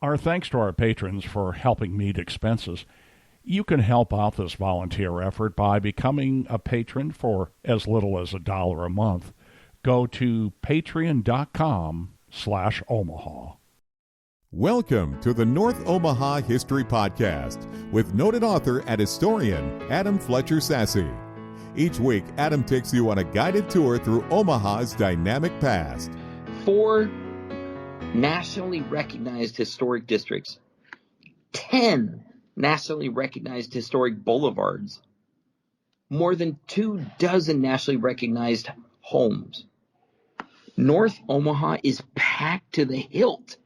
Our thanks to our patrons for helping meet expenses. You can help out this volunteer effort by becoming a patron for as little as $1 a month. Go to patreon.com/Omaha. Welcome to the North Omaha History Podcast with noted author and historian Adam Fletcher Sassy. Each week, Adam takes you on a guided tour through Omaha's dynamic past. 4 nationally recognized historic districts, 10 nationally recognized historic boulevards, more than 24 nationally recognized homes. North Omaha is packed to the hilt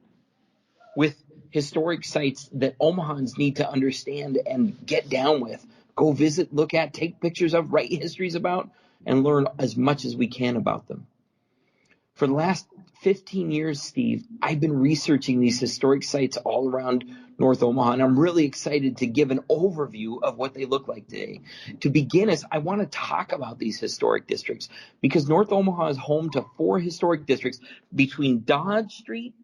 with historic sites that Omahans need to understand and get down with. Go visit, look at, take pictures of, write histories about, and learn as much as we can about them. For the last 15 years, Steve, I've been researching these historic sites all around North Omaha, and I'm really excited to give an overview of what they look like today. To begin us, I want to talk about these historic districts because North Omaha is home to 4 historic districts between Dodge Street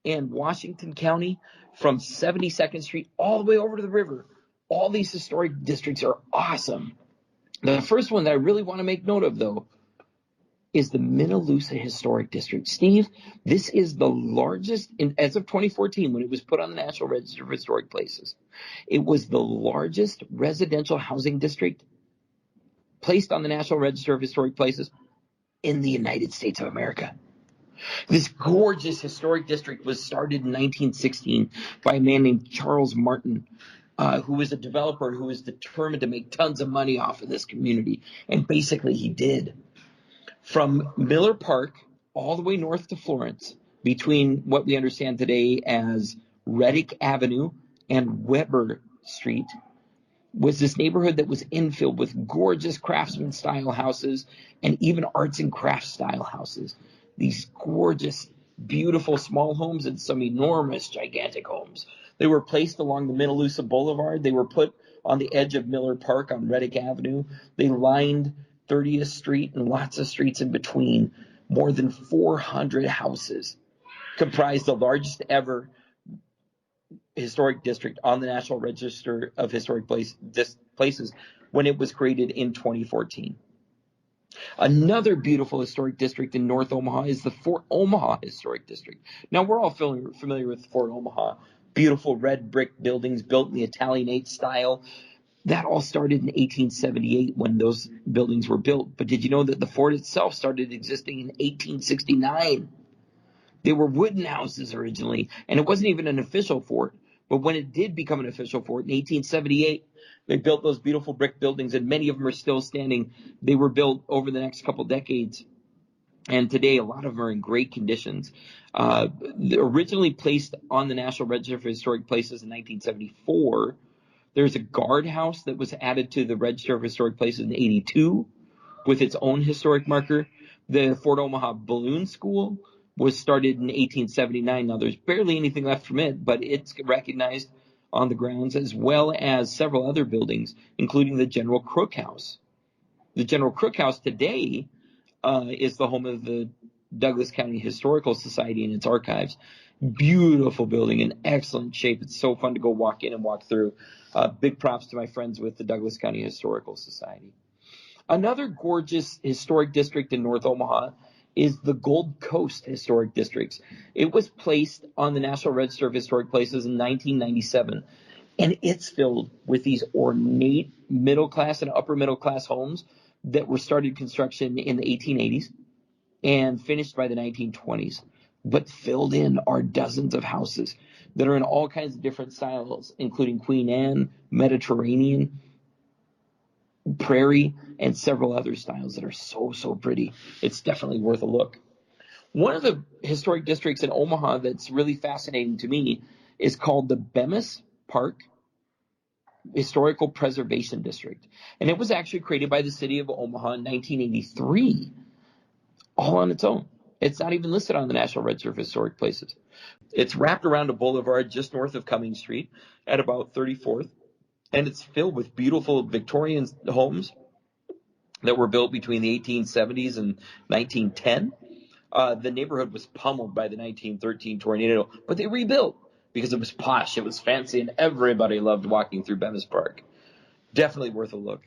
and Washington County, from 72nd Street all the way over to the river. All these historic districts are awesome. The first one that I really want to make note of, though, is the Minnelusa Historic District. Steve, this is the largest, as of 2014, when it was put on the National Register of Historic Places, it was the largest residential housing district placed on the National Register of Historic Places in the United States of America. This gorgeous historic district was started in 1916 by a man named Charles Martin, who was a developer who was determined to make tons of money off of this community. And basically he did. From Miller Park all the way north to Florence, between what we understand today as Hedrick Avenue and Weber Street, was this neighborhood that was infilled with gorgeous craftsman-style houses and even arts and crafts-style houses. These gorgeous, beautiful small homes and some enormous, gigantic homes. They were placed along the Minnelusa Boulevard. They were put on the edge of Miller Park on Hedrick Avenue. They lined 30th Street and lots of streets in between. More than 400 houses comprised the largest ever historic district on the National Register of Historic Places when it was created in 2014. Another beautiful historic district in North Omaha is the Fort Omaha Historic District. Now, we're all familiar with Fort Omaha. Beautiful red brick buildings built in the Italianate style. That all started in 1878 when those buildings were built. But did you know that the fort itself started existing in 1869? They were wooden houses originally, and it wasn't even an official fort. But when it did become an official fort in 1878, they built those beautiful brick buildings, and many of them are still standing. They were built over the next couple decades. And today, a lot of them are in great conditions. Originally placed on the National Register for Historic Places in 1974, there's a guardhouse that was added to the Register of Historic Places in 1982 with its own historic marker. The Fort Omaha Balloon School was started in 1879. Now, there's barely anything left from it, but it's recognized on the grounds, as well as several other buildings, including the General Crook House. The General Crook House today is the home of the Douglas County Historical Society and its archives. Beautiful building in excellent shape. It's so fun to go walk in and walk through. Big props to my friends with the Douglas County Historical Society. Another gorgeous historic district in North Omaha is the Gold Coast Historic District. It was placed on the National Register of Historic Places in 1997, and it's filled with these ornate middle-class and upper-middle-class homes that were started construction in the 1880s and finished by the 1920s. But filled in are dozens of houses that are in all kinds of different styles, including Queen Anne, Mediterranean, Prairie, and several other styles that are so pretty. It's definitely worth a look. One of the historic districts in Omaha that's really fascinating to me is called the Bemis Park Historical Preservation District. And it was actually created by the city of Omaha in 1983, all on its own. It's not even listed on the National Register of Historic Places. It's wrapped around a boulevard just north of Cummings Street at about 34th, and it's filled with beautiful Victorian homes that were built between the 1870s and 1910. The neighborhood was pummeled by the 1913 tornado, but they rebuilt. because it was posh, it was fancy, and everybody loved walking through Bemis Park. Definitely worth a look.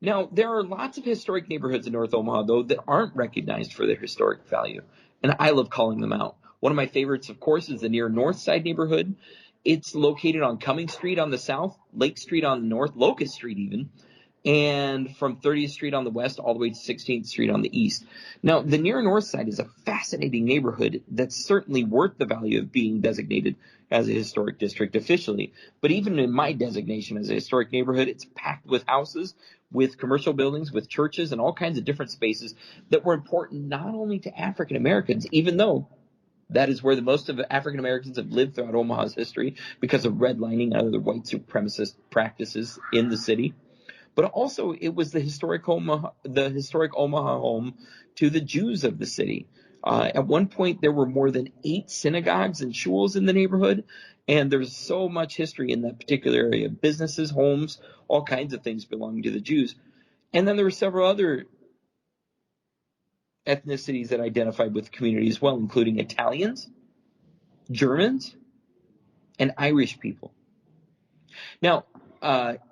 Now, there are lots of historic neighborhoods in North Omaha, though, that aren't recognized for their historic value, and I love calling them out. One of my favorites, of course, is the near North Side neighborhood. It's located on Cumming Street on the south, Lake Street on the north, Locust Street even, and from 30th Street on the west all the way to 16th Street on the east. Now, the near North Side is a fascinating neighborhood that's certainly worth the value of being designated as a historic district officially. But even in my designation as a historic neighborhood, it's packed with houses, with commercial buildings, with churches, and all kinds of different spaces that were important not only to African Americans, even though that is where the most of African Americans have lived throughout Omaha's history because of redlining and other white supremacist practices in the city. But also it was the historic Omaha home to the Jews of the city. At one point, there were more than 8 synagogues and shuls in the neighborhood, and there's so much history in that particular area. Businesses, homes, all kinds of things belonging to the Jews. And then there were several other ethnicities that identified with the community as well, including Italians, Germans, and Irish people. Now,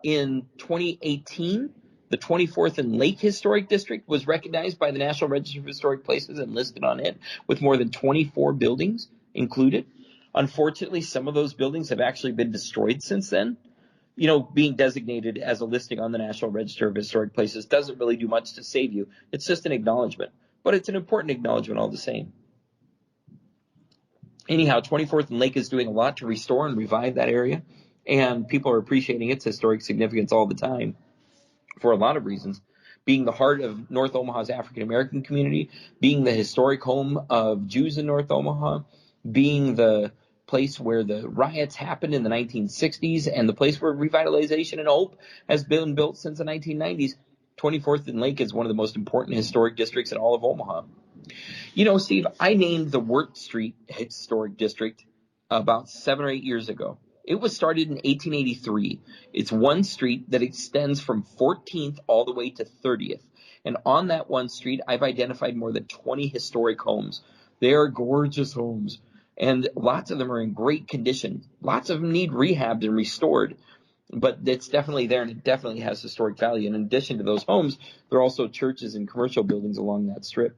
in 2018, the 24th and Lake Historic District was recognized by the National Register of Historic Places and listed on it with more than 24 buildings included. Unfortunately, some of those buildings have actually been destroyed since then. You know, being designated as a listing on the National Register of Historic Places doesn't really do much to save you. It's just an acknowledgement, but it's an important acknowledgement all the same. Anyhow, 24th and Lake is doing a lot to restore and revive that area, and people are appreciating its historic significance all the time for a lot of reasons. Being the heart of North Omaha's African American community, being the historic home of Jews in North Omaha, being the place where the riots happened in the 1960s and the place where revitalization and hope has been built since the 1990s, 24th and Lake is one of the most important historic districts in all of Omaha. You know, Steve, I named the Wirt Street Historic District about 7 or 8 years ago. It was started in 1883. It's one street that extends from 14th all the way to 30th. And on that one street, I've identified more than 20 historic homes. They are gorgeous homes, and lots of them are in great condition. Lots of them need rehabbed and restored, but it's definitely there, and it definitely has historic value. And in addition to those homes, there are also churches and commercial buildings along that strip.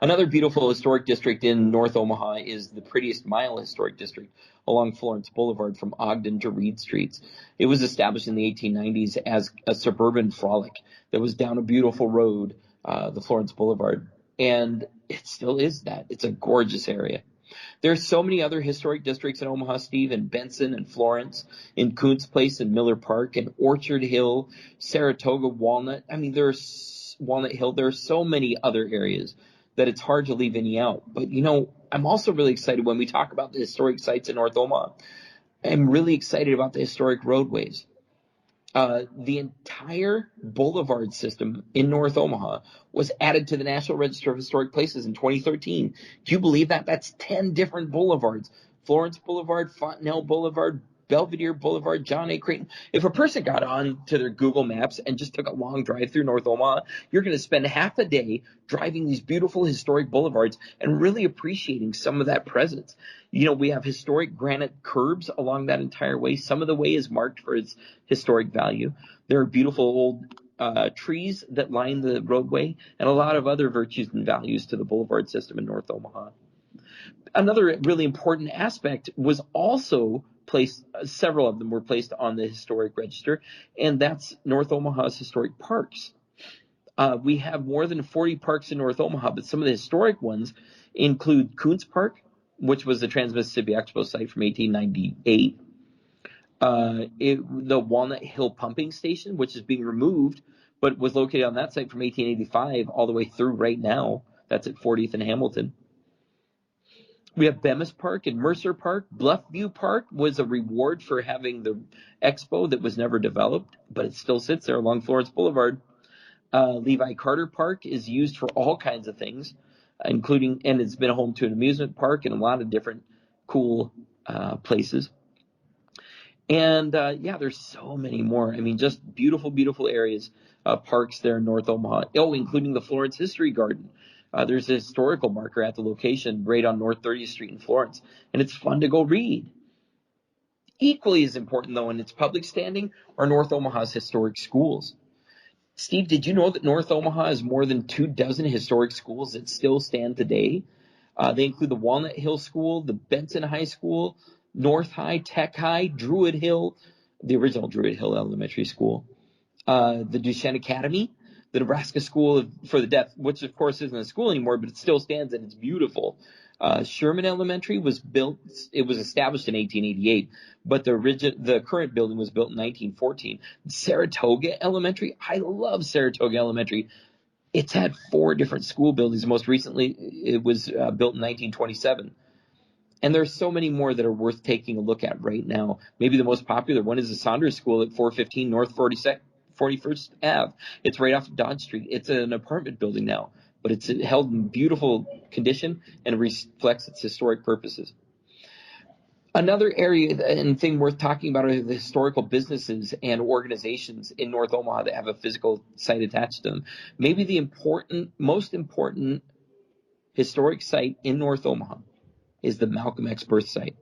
Another beautiful historic district in North Omaha is the Prettiest Mile Historic District along Florence Boulevard from Ogden to Reed Streets. It was established in the 1890s as a suburban frolic that was down a beautiful road, the Florence Boulevard, and it still is that. It's a gorgeous area. There's so many other historic districts in Omaha, Steve, in Benson and Florence, in Kuntz Place and Miller Park, and Orchard Hill, Saratoga, Walnut. I mean, there's Walnut Hill. There are so many other areas that it's hard to leave any out. But, you know, I'm also really excited when we talk about the historic sites in North Omaha. I'm really excited about the historic roadways. The entire boulevard system in North Omaha was added to the National Register of Historic Places in 2013. Do you believe that? That's 10 different boulevards. Florence Boulevard, Fontenelle Boulevard, Belvedere Boulevard, John A. Creighton. If a person got on to their Google Maps and just took a long drive through North Omaha, you're going to spend half a day driving these beautiful historic boulevards and really appreciating some of that presence. You know, we have historic granite curbs along that entire way. Some of the way is marked for its historic value. There are beautiful old trees that line the roadway and a lot of other virtues and values to the boulevard system in North Omaha. Another really important aspect was also placed, several of them were placed on the historic register, and that's North Omaha's historic parks. We have more than 40 parks in North Omaha, but some of the historic ones include Kuntz Park, which was the Trans-Mississippi Expo site from 1898. The Walnut Hill Pumping Station, which is being removed, but was located on that site from 1885 all the way through right now. That's at 40th and Hamilton. We have Bemis Park and Mercer Park. Bluffview Park was a reward for having the expo that was never developed, but it still sits there along Florence Boulevard. Levi Carter Park is used for all kinds of things, including, and it's been home to an amusement park and a lot of different cool places. And yeah, there's so many more. I mean, just beautiful, beautiful areas, parks there in North Omaha. Oh, including the Florence History Garden. There's a historical marker at the location right on North 30th Street in Florence, and it's fun to go read. Equally as important, though, in its public standing are North Omaha's historic schools. Steve, did you know that North Omaha has more than 24 historic schools that still stand today? They include the Walnut Hill School, the Benson High School, North High, Tech High, Druid Hill, the original Druid Hill Elementary School, the Duchesne Academy, the Nebraska School for the Deaf, which of course isn't a school anymore, but it still stands and it's beautiful. Sherman Elementary was established in 1888, but the current building was built in 1914. Saratoga Elementary, I love Saratoga Elementary. It's had 4 different school buildings. Most recently, it was built in 1927. And there's so many more that are worth taking a look at right now. Maybe the most popular one is the Saunders School at 415 North 41st Ave. It's right off of Dodge Street. It's an apartment building now, but it's held in beautiful condition and reflects its historic purposes. Another area and thing worth talking about are the historical businesses and organizations in North Omaha that have a physical site attached to them. Maybe the most important historic site in North Omaha is the Malcolm X birth site.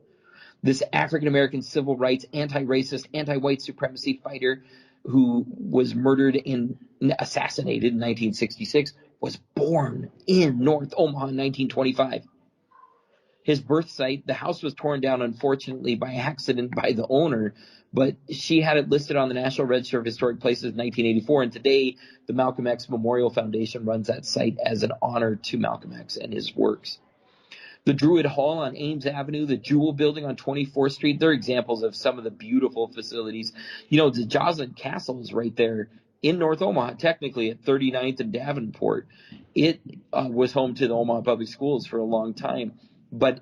This African-American civil rights, anti-racist, anti-white supremacy fighter who was assassinated in 1966 was born in North Omaha in 1925. His birth site, the house was torn down, unfortunately, by accident by the owner, but she had it listed on the National Register of Historic Places in 1984, and today the Malcolm X Memorial Foundation runs that site as an honor to Malcolm X and his works. The Druid Hall on Ames Avenue, the Jewel Building on 24th Street, they're examples of some of the beautiful facilities. You know, the Joslin Castle is right there in North Omaha, technically at 39th and Davenport. It was home to the Omaha Public Schools for a long time, but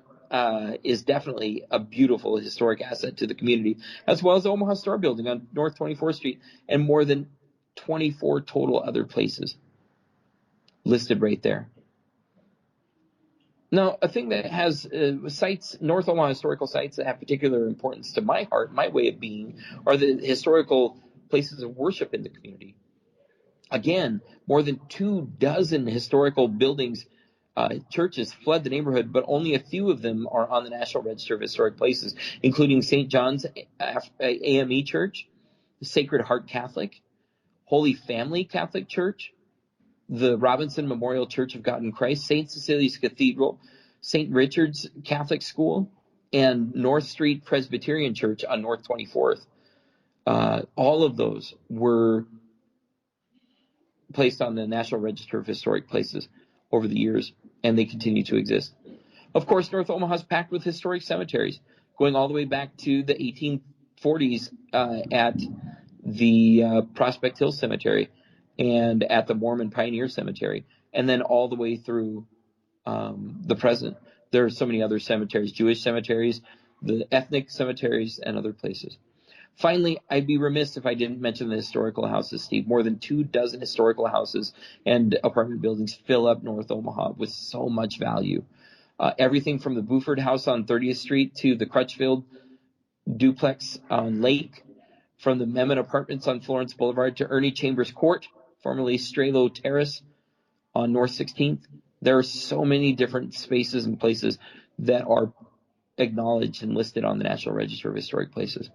is definitely a beautiful historic asset to the community, as well as the Omaha Store Building on North 24th Street and more than 24 total other places listed right there. Now, a thing that has sites, North Omaha historical sites that have particular importance to my heart, my way of being, are the historical places of worship in the community. Again, more than 24 historical buildings, churches flood the neighborhood, but only a few of them are on the National Register of Historic Places, including St. John's AME Church, the Sacred Heart Catholic, Holy Family Catholic Church, the Robinson Memorial Church of God in Christ, St. Cecilia's Cathedral, St. Richard's Catholic School, and North Street Presbyterian Church on North 24th. All of those were placed on the National Register of Historic Places over the years, and they continue to exist. Of course, North Omaha is packed with historic cemeteries, going all the way back to the 1840s at the Prospect Hill Cemetery and at the Mormon Pioneer Cemetery, and then all the way through the present. There are so many other cemeteries, Jewish cemeteries, the ethnic cemeteries, and other places. Finally, I'd be remiss if I didn't mention the historical houses, Steve. More than 24 historical houses and apartment buildings fill up North Omaha with so much value. Everything from the Buford House on 30th Street to the Crutchfield duplex on Lake, from the Memon Apartments on Florence Boulevard to Ernie Chambers Court, formerly Strelo Terrace on North 16th. There are so many different spaces and places that are acknowledged and listed on the National Register of Historic Places.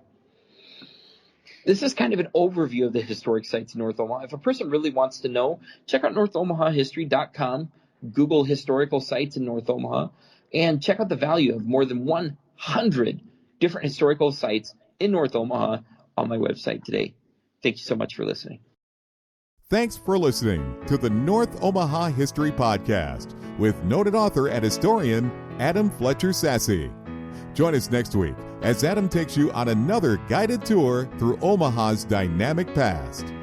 This is kind of an overview of the historic sites in North Omaha. If a person really wants to know, check out NorthOmahaHistory.com, Google historical sites in North Omaha, and check out the value of more than 100 different historical sites in North Omaha on my website today. Thank you so much for listening. Thanks for listening to the North Omaha History Podcast with noted author and historian Adam Fletcher Sasse. Join us next week as Adam takes you on another guided tour through Omaha's dynamic past.